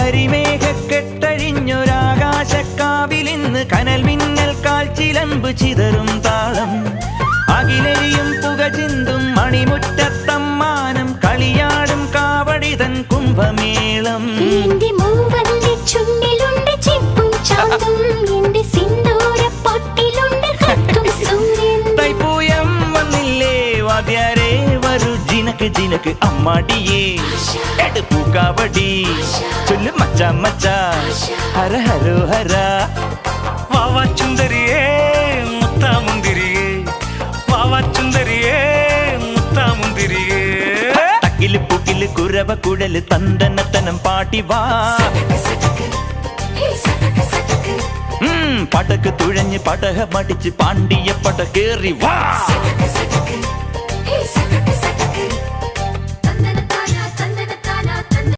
കരിമേഘക്കെട്ടഴിഞ്ഞൊരാകാശക്കാവിലിന്ന് കനൽ മിന്നൽ കാൽച്ചിലമ്പ് ചിതറും താളം അകിലരിയും പുക ചിന്തും മണിമുറ്റത്തമ്മാനം കളിയാടും കാവടിതൻ കുംഭമേളം തൈപ്പൂയം വന്നില്ലേ വാദ്യാരേ വരൂ ജിനക്ക് ജിനക്ക് അമ്മാടിയേ എടുപ്പൂ കാവടി ചൊല്ലു മച്ചാ മച്ചാ ഹര ഹരോ ഹര വാവാ ചുന്ദരിയേ മുത്താമുന്തിരിയേ വാവാ ചുന്ദരിയേ മുത്താമുന്തിരിയേ തക്കില് പുക്കില് കുരവ കുഴല് തന്തനത്തനം പാട്ടി വാ പടക്ക് തുഴഞ്ഞ് പടക മടിച്ച് പാണ്ടിയ പട കേറി വാ